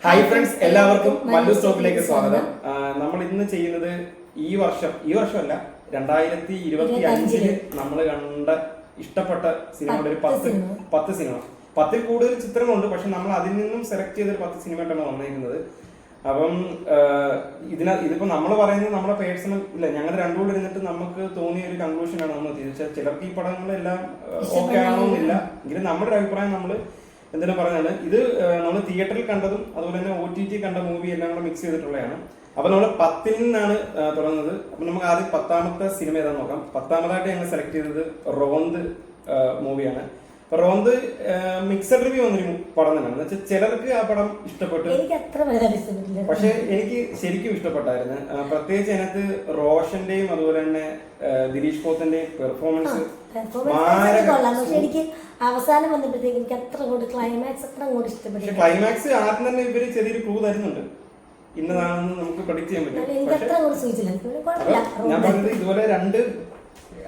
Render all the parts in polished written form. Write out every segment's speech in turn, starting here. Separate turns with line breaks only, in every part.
Hi friends, എല്ലാവർക്കും മല്ലു സ്റ്റോപ്പിലേക്ക് സ്വാഗതം. നമ്മൾ ഇന്ന് ചെയ്യുന്നത് ഈ വർഷമല്ല 2025 നമ്മൾ കണ്ട ഇഷ്ടപ്പെട്ട സിനിമയുടെ ഒരു 10 സിനിമ. 10ൽ കൂടുതൽ ചിത്രങ്ങളുണ്ട്, പക്ഷെ നമ്മൾ അതിൽ നിന്നും സെലക്ട് ചെയ്തൊരു 10 സിനിമയായിട്ടാണ് വന്നിരിക്കുന്നത്. അപ്പം ഇതിപ്പോ നമ്മൾ പറയുന്നത് നമ്മുടെ പേഴ്സണൽ ഇല്ല, ഞങ്ങൾ രണ്ടുകൂടെ ഇരുന്നിട്ട് നമുക്ക് തോന്നിയ ഒരു കൺക്ലൂഷൻ ആണ് നമ്മൾ തീർച്ചയായും. ചിലർക്ക് ഈ പടങ്ങളെല്ലാം ഓക്കെ ആണോന്നില്ല, എങ്കിലും നമ്മുടെ ഒരു അഭിപ്രായം നമ്മൾ എന്തെങ്കിലും പറഞ്ഞാണ്. ഇത് നമ്മൾ തിയേറ്ററിൽ കണ്ടതും അതുപോലെ തന്നെ OTT കണ്ട മൂവി എല്ലാം കൂടെ മിക്സ് ചെയ്തിട്ടുള്ളതാണ്. അപ്പൊ നമ്മൾ 10ൽ നിന്നാണ് തുടങ്ങുന്നത്. അപ്പൊ നമുക്ക് ആദ്യം 10ാമത്തെ സിനിമ ഏതാന്ന് നോക്കാം. 10ാമതായിട്ട് ഞങ്ങൾ സെലക്ട് ചെയ്തത് റോന്ത് മൂവിയാണ്. റോന്ത് മിക്സഡ് റിവ്യൂ വന്നൊരു പടം തന്നെയാണ്. എന്ന് വെച്ചാൽ ചിലർക്ക് ആ പടം ഇഷ്ടപ്പെട്ടു, പക്ഷെ എനിക്ക് ശരിക്കും ഇഷ്ടപ്പെട്ടായിരുന്നു. പ്രത്യേകിച്ച് അതിനകത്ത് റോഷന്റെയും അതുപോലെ തന്നെ ദിലീഷ് പോത്തന്റെയും പെർഫോമൻസ്
എനിക്ക് അവസാനം വന്നപ്പോഴത്തേക്ക് എനിക്ക് അത്ര കൂടി ക്ലൈമാക്സ് അത്ര കൂടി ഇഷ്ടപ്പെട്ടു.
പക്ഷെ ക്ലൈമാക്സ് ആദ്യം തന്നെ ഇവര് ചെറിയൊരു ക്ലൂ തരുന്നുണ്ട്, ഇന്നതാണെന്ന് നമുക്ക് പ്രഡിക്ട് ചെയ്യാൻ പറ്റും. ഞാൻ പറഞ്ഞത് ഇതുപോലെ രണ്ട്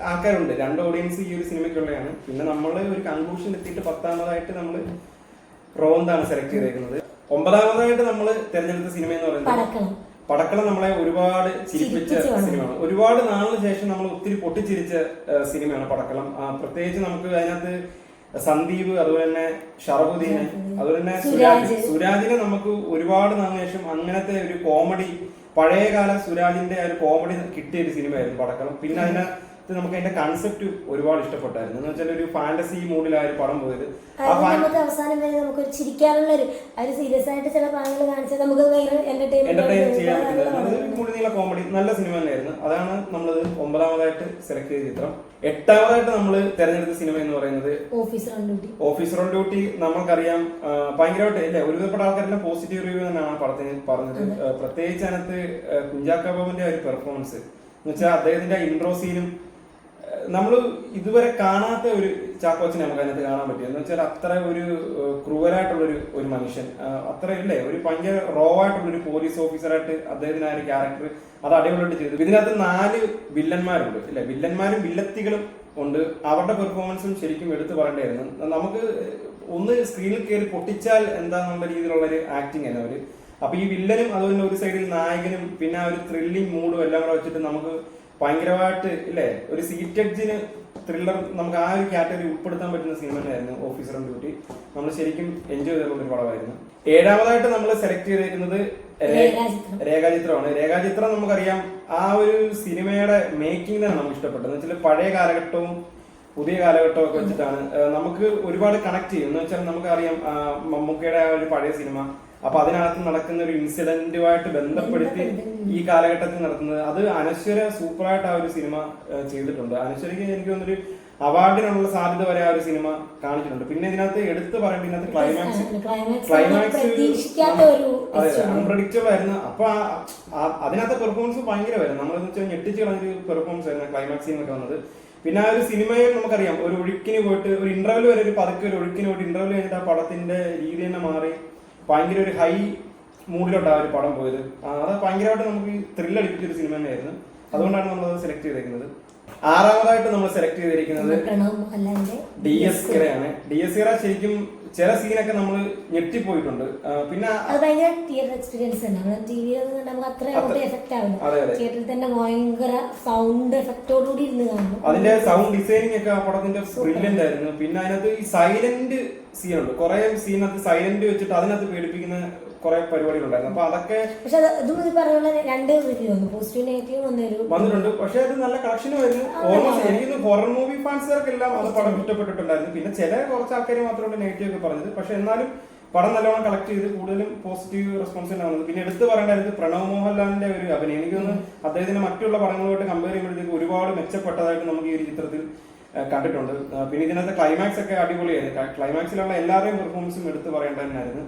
ആൾക്കാരുണ്ട്, രണ്ട് ഓഡിയൻസ് ഈ ഒരു സിനിമയ്ക്കുള്ളതാണ്. പിന്നെ നമ്മൾ ഒരു കൺക്ലൂഷൻ എത്തിയിട്ട് 10ാമതായിട്ട് നമ്മൾ റോന്താണ് സെലക്ട് ചെയ്തേക്കുന്നത്. 9ാമതായിട്ട് നമ്മൾ തെരഞ്ഞെടുത്ത സിനിമ എന്ന് പറയുന്നത് പടക്കളം. നമ്മളെ ഒരുപാട് ചിരിപ്പിച്ച സിനിമയാണ്. ഒരുപാട് നാളിന് ശേഷം നമ്മൾ ഒത്തിരി പൊട്ടിച്ചിരിച്ച സിനിമയാണ് പടക്കളം. പ്രത്യേകിച്ച് നമുക്ക് അതിനകത്ത് സന്ദീപ്, അതുപോലെ തന്നെ ഷറഫുദ്ദീന്, അതുപോലെ തന്നെ സുരാജിനെ നമുക്ക് ഒരുപാട് നാളിന് ശേഷം അങ്ങനത്തെ ഒരു കോമഡി, പഴയകാല സുരാജിന്റെ ഒരു കോമഡി കിട്ടിയ ഒരു സിനിമയായിരുന്നു പടക്കളം. പിന്നെ നമുക്ക് അതിന്റെ കൺസെപ്റ്റ് ഒരുപാട് ഇഷ്ടപ്പെട്ടായിരുന്നു. എന്ന് വെച്ചാൽ ഒരു ഫാന്റസി മൂഡിലായിരുന്നു പടം പോയത്.
അവസാനം വരെ നമുക്ക് ചിരിക്കാനുള്ള ഒരു സീരിയസ് ആയിട്ട് ചില ഭാഗങ്ങൾ കാണിച്ചാൽ നമുക്ക്
എന്റർടൈൻ ചെയ്യാൻ പറ്റുന്നത് കോമഡി നല്ല സിനിമ തന്നെയായിരുന്നു. അതാണ് നമ്മളത് 9ാമതായിട്ട് സെലക്ട് ചെയ്ത ചിത്രം. 8ാമതായിട്ട് നമ്മൾ തെരഞ്ഞെടുത്ത സിനിമ എന്ന് പറയുന്നത് ഓഫീസർ ഓൺ ഡ്യൂട്ടി. നമുക്കറിയാം ഭയങ്കരമായിട്ട് ഇല്ലേ, ഒരുവിധപ്പെട്ട ആൾക്കാരെല്ലാം പോസിറ്റീവ് റിവ്യൂ തന്നെയാണ് പടത്തിന് പറഞ്ഞത്. പ്രത്യേകിച്ച് അതിനകത്ത് കുഞ്ചാക്കോ ബോബന്റെ ഒരു പെർഫോമൻസ് എന്ന് വെച്ചാൽ അദ്ദേഹത്തിന്റെ ഇൻട്രോ സീനും നമ്മൾ ഇതുവരെ കാണാത്ത ഒരു ചാക്കോച്ചനെ നമുക്ക് അതിനകത്ത് കാണാൻ പറ്റും. എന്ന് വെച്ചാൽ അത്ര ഒരു ക്രൂവലായിട്ടുള്ളൊരു ഒരു മനുഷ്യൻ, അത്ര ഇല്ലേ, ഒരു ഭയങ്കര റോ ആയിട്ടുള്ളൊരു പോലീസ് ഓഫീസറായിട്ട് അദ്ദേഹത്തിന് ആ ഒരു ക്യാരക്ടർ അത് അടിപൊളിയായിട്ട് ചെയ്തു. ഇതിനകത്ത് 4 വില്ലന്മാരുണ്ട് ഇല്ലേ, വില്ലന്മാരും വില്ലത്തികളും ഉണ്ട്. അവരുടെ പെർഫോമൻസും ശരിക്കും എടുത്തു പറയേണ്ടായിരുന്നു. നമുക്ക് ഒന്ന് സ്ക്രീനിൽ കയറി പൊട്ടിച്ചാൽ എന്താന്നുള്ള രീതിയിലുള്ള ഒരു ആക്ടിങ് ആണ് അവര്. അപ്പൊ ഈ വില്ലനും അതുപോലെ ഒരു സൈഡിൽ നായകനും പിന്നെ ആ ഒരു ത്രില്ലിംഗ് മൂഡും എല്ലാം കൂടെ വെച്ചിട്ട് നമുക്ക് ഭയങ്കരമായിട്ട് ഇല്ലേ, ഒരു സീറ്റഡ്ജിന് ത്രില്ലർ നമുക്ക് ആ ഒരു കാറ്റഗറി ഉൾപ്പെടുത്താൻ പറ്റുന്ന സിനിമ തന്നെയായിരുന്നു ഓഫീസർ ഓൺ ഡ്യൂട്ടി. നമ്മൾ ശരിക്കും എൻജോയ് ചെയ്തുള്ള ഒരു പടമായിരുന്നു. 7ാമതായിട്ട് നമ്മൾ സെലക്ട് ചെയ്തേക്കുന്നത് രേഖാചിത്രമാണ്. രേഖാചിത്രം നമുക്കറിയാം ആ ഒരു സിനിമയുടെ മേക്കിംഗ് തന്നെ നമുക്ക് ഇഷ്ടപ്പെട്ടത്. എന്ന് വെച്ചാൽ പഴയ കാലഘട്ടവും പുതിയ കാലഘട്ടവും ഒക്കെ വെച്ചിട്ടാണ് നമുക്ക് ഒരുപാട് കണക്ട് ചെയ്യും. എന്ന് വെച്ചാൽ നമുക്കറിയാം മമ്മൂക്കയുടെ ആ ഒരു പഴയ സിനിമ, അപ്പൊ അതിനകത്ത് നടക്കുന്ന ഒരു ഇൻസിഡന്റുമായിട്ട് ബന്ധപ്പെടുത്തി ഈ കാലഘട്ടത്തിൽ നടത്തുന്നത് അത് അനശ്വര സൂപ്പറായിട്ട് ആ ഒരു സിനിമ ചെയ്തിട്ടുണ്ട്. അനശ്വരയ്ക്ക് എനിക്ക് തോന്നുന്നൊരു അവാർഡിനുള്ള സാധ്യത വരെ ആ ഒരു സിനിമ കാണിച്ചിട്ടുണ്ട്. പിന്നെ ഇതിനകത്ത് എടുത്തു പറയേണ്ട ഇതിനകത്ത് ക്ലൈമാക്സ് അൺപ്രഡിക്റ്റബിൾ ആയിരുന്നു. അപ്പൊ അതിനകത്ത് പെർഫോമൻസ് ഭയങ്കരമായിരുന്നു. നമ്മളെന്ന് വെച്ചാൽ ഞെട്ടിച്ച് കളഞ്ഞൊരു പെർഫോമൻസ് ആയിരുന്നു ക്ലൈമാക്സിനൊക്കെ വന്നത്. പിന്നെ ആ ഒരു സിനിമയെ നമുക്കറിയാം ഒരു ഒഴുക്കിന് പോയിട്ട് ഒരു ഇന്റർവെൽ വരെ ഒരു പതുക്കെ ഒരു ഒഴുക്കിന് പോയിട്ട് ഇന്റർവെൽ കഴിഞ്ഞിട്ട് ആ പടത്തിന്റെ രീതി തന്നെ മാറി ഭയങ്കര ഒരു ഹൈ മൂഡിലോട്ടാണ് ആ ഒരു പടം പോയത്. അത് ഭയങ്കരമായിട്ട് നമുക്ക് ത്രില്ലടിപ്പിച്ച ഒരു സിനിമ തന്നെയായിരുന്നു. അതുകൊണ്ടാണ് നമ്മളത് സെലക്ട് ചെയ്തേക്കുന്നത്. 6ാമതായിട്ട് നമ്മൾ സെലക്ട് ചെയ്തിരിക്കുന്നത് DS ഇറയാണ്. DS ഇറ ശരിക്കും ചില സീനൊക്കെ നമ്മൾ ഞെട്ടിപ്പോയിട്ടുണ്ട്. പിന്നെ അതിന്റെ സൗണ്ട് ഡിസൈനിങ് ഒക്കെ ആ പടത്തിന്റെ ബ്രില്യന്റ് ആയിരുന്നു. പിന്നെ അതിനകത്ത് ഈ സൈലന്റ് സീനുണ്ട്, കുറെ സീനകത്ത് സൈലന്റ് വെച്ചിട്ട് അതിനകത്ത് പേടിപ്പിക്കുന്ന കുറെ പരിപാടികളുണ്ടായിരുന്നു. അപ്പൊ അതൊക്കെ വന്നിട്ടുണ്ട്. പക്ഷെ അത് നല്ല കളക്ഷനും ആയിരുന്നു. ഓൾമോസ്റ്റ് എനിക്ക് ഹൊറർ മൂവി ഫാൻസുകാർക്കെല്ലാം അത് പടം ഇഷ്ടപ്പെട്ടിട്ടുണ്ടായിരുന്നു. പിന്നെ ചില കുറച്ച് ആൾക്കാർ മാത്രമേ നെഗറ്റീവ് ഒക്കെ പറഞ്ഞത്. പക്ഷെ എന്നാലും പടം നല്ലോണം കളക്ട് ചെയ്ത് കൂടുതലും പോസിറ്റീവ് റെസ്പോൺസ് തന്നെ വന്നത്. പിന്നെ എടുത്തു പറയേണ്ടത് പ്രണവ് മോഹൻലാലിന്റെ ഒരു അഭിനയം. എനിക്ക് തോന്നുന്നു അദ്ദേഹത്തിന്റെ മറ്റുള്ള പടങ്ങളുമായിട്ട് കമ്പയർ ചെയ്യുമ്പോഴത്തേക്ക് ഒരുപാട് മെച്ചപ്പെട്ടതായിട്ട് നമുക്ക് ഈ ഒരു ചിത്രത്തിൽ കണ്ടിട്ടുണ്ട്. പിന്നെ ഇതിനകത്ത് ക്ലൈമാക്സ് ഒക്കെ അടിപൊളിയായിരുന്നു. ക്ലൈമാക്സിലുള്ള എല്ലാവരുടെയും പെർഫോമൻസും എടുത്ത് പറയേണ്ടത് തന്നെയായിരുന്നു.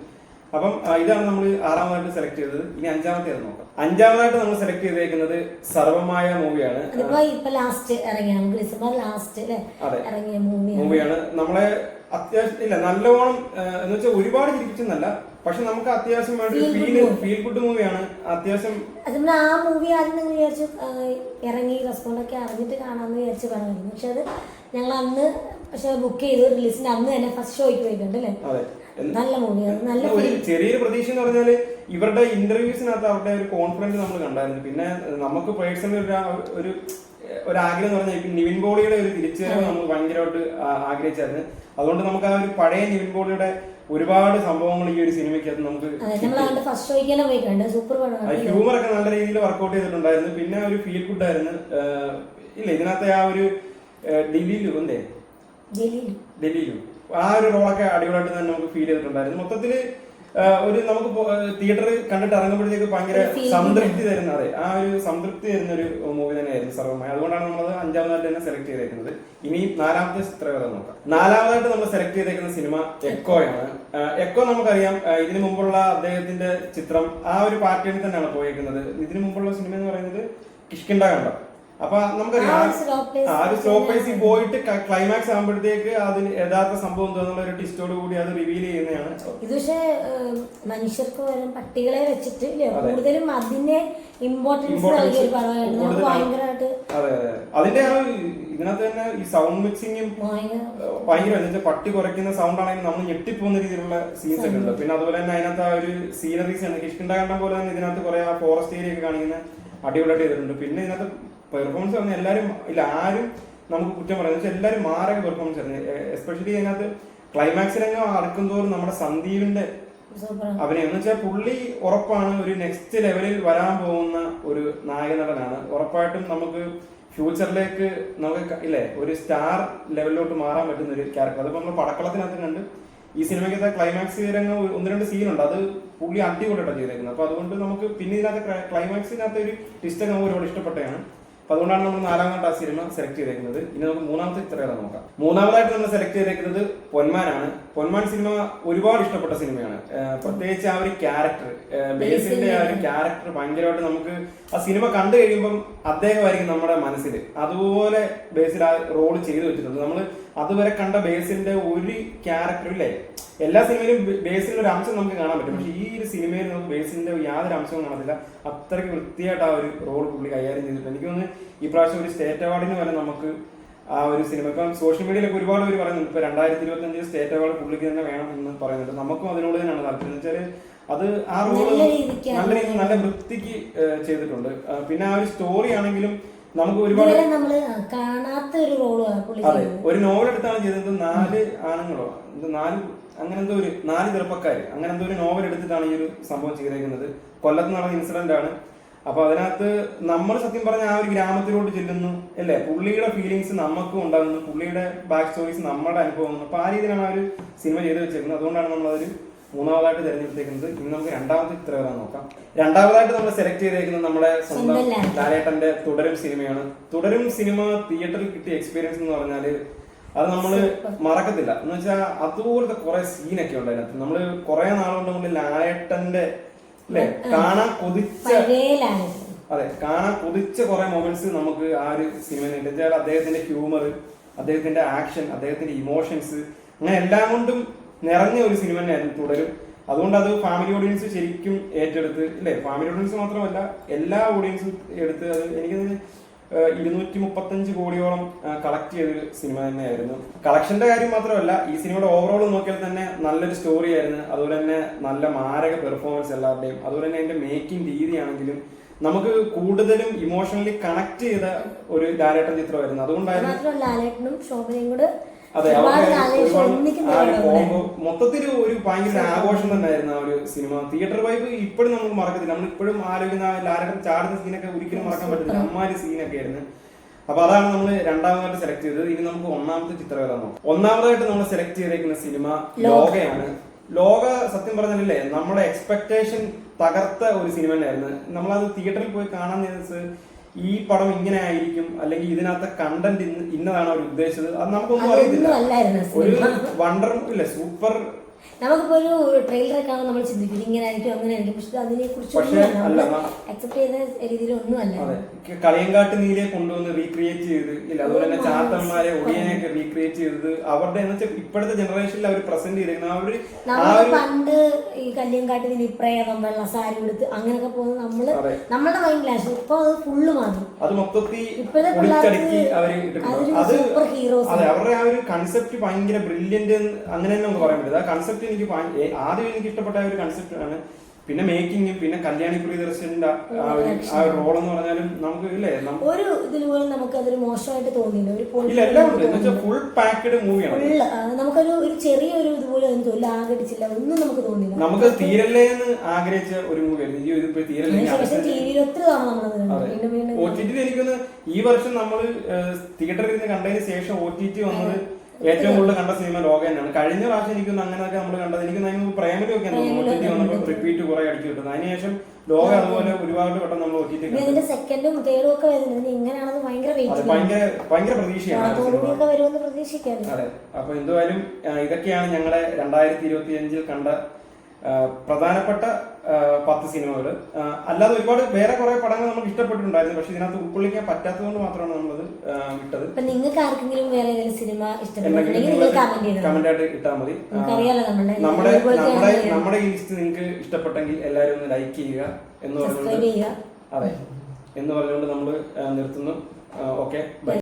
അപ്പം ഇതാണ് നമ്മൾ 6ാമതായിട്ട് സെലക്ട് ചെയ്തത്. ഇനി 5ാമത്തെ നോക്കാം. 5ാമതായിട്ട് നമ്മൾ സെലക്ട് ചെയ്തേക്കുന്നത് സർവമായ മൂവിയാണ്. മൂവിയാണ് നമ്മളെ അത്യാവശ്യം ഇല്ല നല്ലോണം എന്ന് വെച്ചാൽ ഒരുപാട് ചിരിപ്പിച്ചെന്നല്ല, പക്ഷെ നമുക്ക് അത്യാവശ്യം ഫീൽ ഗുഡ് മൂവിയാണ്. അത്യാവശ്യം
ആ മൂവി ആദ്യം വിചാരിച്ചു ഇറങ്ങി റെസ്പോണ്ടൊക്കെ അറിഞ്ഞിട്ട് കാണാമെന്ന് വിചാരിച്ച് പറഞ്ഞിരുന്നു. പക്ഷെ അത് ഞങ്ങൾ അന്ന് ബുക്ക് ചെയ്ത് റിലീസിന്റെ അന്ന് തന്നെ ഫസ്റ്റ് ഷോയ്ക്ക് പോയിട്ടുണ്ട് അല്ലേ. നല്ല മൂവിയാണ്, നല്ല
ഒരു ചെറിയൊരു പ്രതീക്ഷ എന്ന് പറഞ്ഞാല് ഇവരുടെ ഇന്റർവ്യൂസിനകത്ത് അവരുടെ ഒരു കോൺഫിഡൻസ് നമ്മൾ കണ്ടായിരുന്നു. പിന്നെ നമുക്ക് പേഴ്സണലി ഒരു ആഗ്രഹം എന്ന് പറഞ്ഞാൽ ഇപ്പൊ നിവിൻ പോളിയുടെ ഒരു തിരിച്ചുവരവ് നമ്മൾ ഭയങ്കരമായിട്ട് ആഗ്രഹിച്ചായിരുന്നു. അതുകൊണ്ട് നമുക്ക് ആ ഒരു പഴയ നിവിൻ പോളിയുടെ ഒരുപാട് സംഭവങ്ങൾ ഈ ഒരു സിനിമയ്ക്കകത്ത് നമുക്ക് ഹ്യൂമർ ഒക്കെ നല്ല രീതിയിൽ വർക്ക്ഔട്ട് ചെയ്തിട്ടുണ്ടായിരുന്നു. പിന്നെ ഒരു ഫീൽ ഗുഡ് ആയിരുന്നു. ഇല്ല ഇതിനകത്തെ ആ ഒരു ഡൽഹിയിലും ആ ഒരു റോളൊക്കെ അടിപൊളിയായിട്ട് തന്നെ നമുക്ക് ഫീൽ ചെയ്തിട്ടുണ്ടായിരുന്നു. മൊത്തത്തില് ഒരു നമുക്ക് തിയേറ്റർ കണ്ടിട്ട് ഇറങ്ങുമ്പോഴത്തേക്ക് ഭയങ്കര സംതൃപ്തി തരുന്ന ആ ഒരു സംതൃപ്തി തരുന്ന ഒരു മൂവി തന്നെയായിരുന്നു സർവ്വമായി. അതുകൊണ്ടാണ് നമ്മളത് അഞ്ചാമതായിട്ട് തന്നെ സെലക്ട് ചെയ്തേക്കുന്നത്. ഇനി നാലാമത്തെ ചിത്രകഥ നോക്കാം. നാലാമതായിട്ട് നമ്മൾ സെലക്ട് ചെയ്തേക്കുന്ന സിനിമ എക്കോയാണ്. എക്കോ നമുക്കറിയാം, ഇതിനു മുമ്പുള്ള അദ്ദേഹത്തിന്റെ ചിത്രം ആ ഒരു പാറ്റേണിൽ തന്നെയാണ് പോയേക്കുന്നത്. ഇതിനു മുമ്പുള്ള സിനിമ എന്ന് പറയുന്നത് കിഷ്കിന്ധാഖണ്ഡം. അപ്പൊ നമുക്കറിയാം ആ ഒരു സ്ലോ പേസിൽ പോയിട്ട് ക്ലൈമാക്സ് ആകുമ്പോഴത്തേക്ക് അതിന് യഥാർത്ഥ സംഭവം എന്നുള്ള ഒരു ടിസ്റ്റോട് കൂടി അത് റിവീൽ ചെയ്യുന്നതാണ്.
ഇത് പക്ഷേ മനുഷ്യർക്ക് വരും പട്ടികളെ വെച്ചിട്ട് കൂടുതലും അതിനെ ഇമ്പോർട്ടൻസ് ഭയങ്കരമായിട്ട്.
അതെ അതെ, അതിന്റെ ആ ഇതിനകത്ത് തന്നെ ഈ സൗണ്ട് മിക്സിങ്ങും ഭയങ്കര പട്ടി കുറയ്ക്കുന്ന സൗണ്ട് ആണെങ്കിൽ നമ്മൾ ഞെട്ടിപ്പോകുന്ന രീതിയിലുള്ള സീൻസ് ഒക്കെ ഉണ്ട്. പിന്നെ അതുപോലെ തന്നെ അതിനകത്ത് ആ ഒരു സീനറീസ് ആണ് കിഷ്കിന്ധാഖണ്ഡം പോലെ തന്നെ ഇതിനകത്ത് കുറെ ആ ഫോറസ്റ്റ് ഏരിയ ഒക്കെ കാണിക്കുന്ന അടിപൊളിയായിട്ട് ചെയ്തിട്ടുണ്ട്. പിന്നെ ഇതിനകത്ത് പെർഫോമൻസ് പറഞ്ഞാൽ എല്ലാവരും ആരും നമുക്ക് കുറ്റം പറയുന്നത് എല്ലാവരും മാറക പെർഫോമൻസ് ആയിരുന്നു. എസ്പെഷ്യലി അതിനകത്ത് ക്ലൈമാക്സിലങ്ങ് അടുക്കും തോറും നമ്മുടെ സന്ദീപിന്റെ അഭിനയം എന്ന് വെച്ചാൽ പുള്ളി ഉറപ്പാണ് ഒരു നെക്സ്റ്റ് ലെവലിൽ വരാൻ പോകുന്ന ഒരു നായക നടനാണ്. ഉറപ്പായിട്ടും നമുക്ക് ഫ്യൂച്ചറിലേക്ക് നമുക്ക് ഇല്ലേ ഒരു സ്റ്റാർ ലെവലിലോട്ട് മാറാൻ പറ്റുന്ന ഒരു ക്യാരക്ടർ. അതിപ്പോ നമ്മൾ പടക്കളത്തിനകത്ത് കണ്ട് ഈ സിനിമയ്ക്കകത്ത് ക്ലൈമാക്സ് രംഗം 1-2 സീനുണ്ട്, അത് പുള്ളി അടിപൊളിയായിട്ടാണ് ചെയ്തേക്കുന്നത്. അപ്പൊ അതുകൊണ്ട് നമുക്ക് പിന്നെ ഇതിനകത്ത് ക്ലൈമാക്സിനകത്ത് ഒരു ട്വിസ്റ്റ് നമുക്ക് ഒരുപാട് ഇഷ്ടപ്പെട്ടതാണ്. അപ്പൊ അതുകൊണ്ടാണ് നമ്മൾ നാലാമത്തെ ആ സിനിമ സെലക്ട് ചെയ്തേക്കുന്നത്. ഇനി നമുക്ക് മൂന്നാമത്തെ ചിത്രകഥ നോക്കാം. മൂന്നാമതായിട്ട് നമ്മൾ സെലക്ട് ചെയ്തേക്കുന്നത് പൊന്മാനാണ്. പൊന്മാൻ സിനിമ ഒരുപാട് ഇഷ്ടപ്പെട്ട സിനിമയാണ്. പ്രത്യേകിച്ച് ആ ഒരു ക്യാരക്ടർ, ബേസിന്റെ ആ ഒരു ക്യാരക്ടർ ഭയങ്കരമായിട്ട് നമുക്ക് ആ സിനിമ കണ്ടു കഴിയുമ്പം അദ്ദേഹമായിരിക്കും നമ്മുടെ മനസ്സിൽ. അതുപോലെ ബേസിൽ ആ റോള് ചെയ്തു വെച്ചിട്ടുണ്ട്. നമ്മൾ അതുവരെ കണ്ട ബേസിന്റെ ഒരു ക്യാരക്ടറും ഇല്ലേ, എല്ലാ സിനിമയിലും ബേസിന്റെ ഒരു അംശം നമുക്ക് കാണാൻ പറ്റും. പക്ഷെ ഈ ഒരു സിനിമയിൽ നമുക്ക് ബേസിന്റെ യാതൊരു അംശവും കാണത്തില്ല. അത്രയ്ക്ക് വൃത്തിയായിട്ട് ആ ഒരു റോൾ പുള്ളി കൈകാര്യം ചെയ്തിട്ടുണ്ട്. എനിക്ക് തോന്നുന്നു ഈ പ്രാവശ്യം ഒരു സ്റ്റേറ്റ് അവാർഡിന് വരെ നമുക്ക് ആ ഒരു സിനിമ ഇപ്പം സോഷ്യൽ മീഡിയയിലൊക്കെ ഒരുപാട് പേര് പറയുന്നുണ്ട് ഇപ്പൊ 2025 സ്റ്റേറ്റ് അവാർഡ് പുള്ളിക്ക് തന്നെ വേണം എന്ന് പറയുന്നുണ്ട്. നമുക്കും അതിനോട് തന്നെയാണ് താല്പര്യം. എന്ന് വെച്ചാല് അത് ആ റോള് നല്ല രീതിയിൽ നല്ല വൃത്തിക്ക് ചെയ്തിട്ടുണ്ട്. പിന്നെ ആ ഒരു സ്റ്റോറി ആണെങ്കിലും നമുക്ക് ഒരുപാട്
കാണാത്ത ഒരു റോള്.
അതെ, ഒരു നോവൽ എടുത്താണ് ചെയ്തത്. 4 ആണുങ്ങളോ 4 ചെറുപ്പക്കാര് അങ്ങനെ എന്തോ ഒരു നോവൽ എടുത്തിട്ടാണ് ഈ ഒരു സംഭവം ചെയ്തേക്കുന്നത്. കൊല്ലത്ത് നടന്ന ഇൻസിഡന്റ് ആണ്. അപ്പൊ അതിനകത്ത് നമ്മൾ സത്യം പറഞ്ഞ ആ ഒരു ഗ്രാമത്തിലോട്ട് ചെല്ലുന്നു അല്ലേ, പുള്ളിയുടെ ഫീലിങ്സ് നമുക്കും ഉണ്ടാകുന്നു, പുള്ളിയുടെ ബാക്ക് സ്റ്റോറീസ് നമ്മുടെ അനുഭവം. അപ്പൊ ആ രീതിയിലാണ് ആ ഒരു സിനിമ ചെയ്ത് വെച്ചേക്കുന്നത്. അതുകൊണ്ടാണ് നമ്മളതൊരു മൂന്നാമതായിട്ട് തിരഞ്ഞെടുത്തേക്കുന്നത്. ഇനി നമുക്ക് രണ്ടാമത്തെ ചിത്രകഥ നോക്കാം. രണ്ടാമതായിട്ട് നമ്മൾ സെലക്ട് ചെയ്തേക്കുന്നത് നമ്മുടെ സ്വന്തം ലാലേട്ടന്റെ തുടരും സിനിമയാണ്. തുടരും സിനിമ തിയേറ്ററിൽ കിട്ടിയ എക്സ്പീരിയൻസ് എന്ന് പറഞ്ഞാല് അത് നമ്മള് മറക്കത്തില്ല. എന്ന് വെച്ചാൽ അതുപോലത്തെ കുറെ സീനൊക്കെ ഉണ്ട് അതിനകത്ത്. നമ്മള് കുറെ നാളുകൊണ്ട് നമ്മൾ ലാലേട്ടന്റെ അല്ലെ കാണാൻ കൊതിച്ച കുറെ മൊമെന്റ്സ് നമുക്ക് ആ ഒരു സിനിമയിൽ ഉണ്ട്. വെച്ചാൽ അദ്ദേഹത്തിന്റെ ഹ്യൂമർ, അദ്ദേഹത്തിന്റെ ആക്ഷൻ, അദ്ദേഹത്തിന്റെ ഇമോഷൻസ്, അങ്ങനെ എല്ലാം കൊണ്ടും നിറഞ്ഞ ഒരു സിനിമ തന്നെയായിരുന്നു തുടരും. അതുകൊണ്ട് അത് ഫാമിലി ഓഡിയൻസ് ശരിക്കും ഏറ്റെടുത്ത് അല്ലെ, ഫാമിലി ഓഡിയൻസ് മാത്രമല്ല എല്ലാ ഓഡിയൻസും എടുത്ത് അത് എനിക്ക് 235 കോടിയോളം കളക്ട് ചെയ്തൊരു സിനിമ തന്നെയായിരുന്നു. കളക്ഷന്റെ കാര്യം മാത്രമല്ല, ഈ സിനിമയുടെ ഓവറോൾ നോക്കിയാൽ തന്നെ നല്ലൊരു സ്റ്റോറി ആയിരുന്നു. അതുപോലെ തന്നെ നല്ല മാരക പെർഫോമൻസ് എല്ലാവരുടെയും. അതുപോലെ തന്നെ അതിന്റെ മേക്കിംഗ് രീതിയാണെങ്കിലും നമുക്ക് കൂടുതലും ഇമോഷണലി കണക്ട് ചെയ്ത ഒരു ലാലേട്ടൻ ചിത്രമായിരുന്നു. അതുകൊണ്ടായിരുന്നു അതെ മൊത്തത്തിൽ ഒരു ഭയങ്കര ആഘോഷം തന്നെയായിരുന്നു ആ ഒരു സിനിമ. തിയേറ്റർ വൈബ് ഇപ്പോഴും നമുക്ക് മറക്കത്തില്ല. നമ്മൾ ഇപ്പോഴും ആലോചിക്കുന്ന ലാലേട്ടൻ ചാടുന്ന സീനൊക്കെ ഒരിക്കലും മറക്കാൻ പറ്റില്ല. അമ്മാരി സീനൊക്കെ ആയിരുന്നു. അപ്പൊ അതാണ് നമ്മൾ രണ്ടാമതായിട്ട് സെലക്ട് ചെയ്തത്. ഇനി നമുക്ക് ഒന്നാമത്തെ ചിത്രകഥ നോക്കാം. ഒന്നാമതായിട്ട് നമ്മൾ സെലക്ട് ചെയ്തേക്കുന്ന സിനിമ ലോകയാണ്. ലോക സത്യം പറഞ്ഞല്ലേ നമ്മുടെ എക്സ്പെക്ടേഷൻ തകർത്ത ഒരു സിനിമ തന്നെയായിരുന്നു. നമ്മളത് തിയേറ്ററിൽ പോയി കാണാൻ നേരത്ത് ഈ പടം ഇങ്ങനെ ആയിരിക്കും അല്ലെങ്കിൽ ഇതിനകത്തെ കണ്ടന്റ് ഇന്നതാണ് അവർ ഉദ്ദേശിച്ചത്, അത് നമുക്കൊന്നും അറിയത്തില്ല. ഒരു വണ്ടർ ഇല്ല സൂപ്പർ.
നമുക്കിപ്പോ ഒരു ട്രെയിലർ കാണാൻ നമ്മൾ ചിന്തിക്കും ഇങ്ങനെ ആയിരിക്കും അങ്ങനെ ആയിരിക്കും, പക്ഷെ അതിനെ കുറിച്ച് അക്സെപ്റ്റ് ചെയ്യുന്ന രീതിയിലൊന്നും അല്ല.
കളിയങ്കാട്ട് നീലയെ കൊണ്ടുവന്ന് റീക്രിയേറ്റ് ചെയ്ത് ഇല്ല, അതുപോലെ തന്നെ ചാത്തന്മാരെ ഒടിയനെയൊക്കെ റീക്രിയേറ്റ് ചെയ്തത് അവരുടെ എന്ന് വെച്ചാൽ ഇപ്പോഴത്തെ ജനറേഷനിൽ അവർ പ്രസന്റ് ചെയ്തിരിക്കുന്ന
പണ്ട് ഈ കല്യങ്കാട്ട് നീലി പ്രേതം വെള്ള സാരി എടുത്ത് അങ്ങനെയൊക്കെ പോകുന്നത് നമ്മളുടെ മൈൻഡിലാശം. ഇപ്പൊ അത് ഫുള്ള് മാറി.
അത് മൊത്തത്തിൽ
സൂപ്പർ ഹീറോസ്.
അതെ, അവരുടെ ആ ഒരു കൺസെപ്റ്റ് ഭയങ്കര ബ്രില്യന്റ് അങ്ങനെ തന്നെ നമുക്ക് പറയാൻ പറ്റില്ല. ആ കൺസെപ്റ്റ് കൺസെപ്റ്റ് എനിക്ക് ആദ്യം എനിക്ക് ഇഷ്ടപ്പെട്ട ഒരു കൺസെപ്റ്റ് ആണ്. പിന്നെ മേക്കിങ്ങും പിന്നെ കല്യാണി പ്രിയദർശന്റെ ആ റോൾ എന്ന് പറഞ്ഞാലും നമുക്ക് ഇല്ലേ
ഒരു ഇതിൽ പോലും നമുക്ക് അതൊരു മോശമായിട്ട് തോന്നിയില്ല.
ഇല്ല, എല്ലാം ഉണ്ട്. ഫുൾ പാക്ഡ് മൂവിയാണ്.
നമുക്കൊരു ചെറിയൊരു ഇതുപോലെ ഒന്നും തോന്നില്ല, ആഗ്രഹിച്ചില്ല, ഒന്നും നമുക്ക് തോന്നില്ല.
നമുക്ക് തീരല്ലേ എന്ന് ആഗ്രഹിച്ച ഒരു മൂവിയായിരുന്നു. ഇതിപ്പോ തീരല്ലേ
ടിവിയിൽ ഒത്തിരി തവണ നമ്മളത്
OTT എനിക്കൊന്ന് ഈ വർഷം നമ്മൾ തിയേറ്ററിൽ നിന്ന് കണ്ടതിന് ശേഷം OTT വന്നത് ഏറ്റവും കൂടുതൽ കണ്ട സിനിമ ലോക തന്നെയാണ്. കഴിഞ്ഞ പ്രാവശ്യം എനിക്കൊന്ന് അങ്ങനെയൊക്കെ നമ്മൾ കണ്ടത് എനിക്ക് പ്രേമലൊക്കെ OTT വന്നപ്പോൾ റിപ്പീറ്റ് കുറെ അടിച്ചു കിട്ടുന്നത്. അതിനുശേഷം ലോക അതുപോലെ ഒരുപാട് വട്ടം നമ്മൾ OTT
സെക്കൻഡും തേർഡും ഒക്കെ വരുന്നത് ഇങ്ങനെയാണെന്ന്
ഭയങ്കര
പ്രതീക്ഷയാണ്.
അതെ. അപ്പൊ എന്തായാലും ഇതൊക്കെയാണ് ഞങ്ങളുടെ 2025 കണ്ട പ്രധാനപ്പെട്ട 10 സിനിമകൾ. അല്ലാതെ ഒരുപാട് വേറെ കുറെ പടങ്ങൾ നമുക്ക് ഇഷ്ടപ്പെട്ടിട്ടുണ്ടായിരുന്നു. പക്ഷെ ഇതിനകത്ത് ഉൾക്കൊള്ളിക്കാൻ പറ്റാത്തത് കൊണ്ട് മാത്രമാണ് നമ്മളത് വിട്ടത്.
നിങ്ങൾക്ക് ആർക്കെങ്കിലും വേറെ ഏതെങ്കിലും സിനിമ
കമന്റ് ആയിട്ട് ഇട്ടാൽ മതി. നമ്മുടെ ഈ ലിസ്റ്റ് നിങ്ങൾക്ക് ഇഷ്ടപ്പെട്ടെങ്കിൽ എല്ലാവരും ഒന്ന് ലൈക്ക് ചെയ്യുക എന്ന് പറഞ്ഞുകൊണ്ട് നമ്മൾ നിർത്തുന്നു. Okay, by.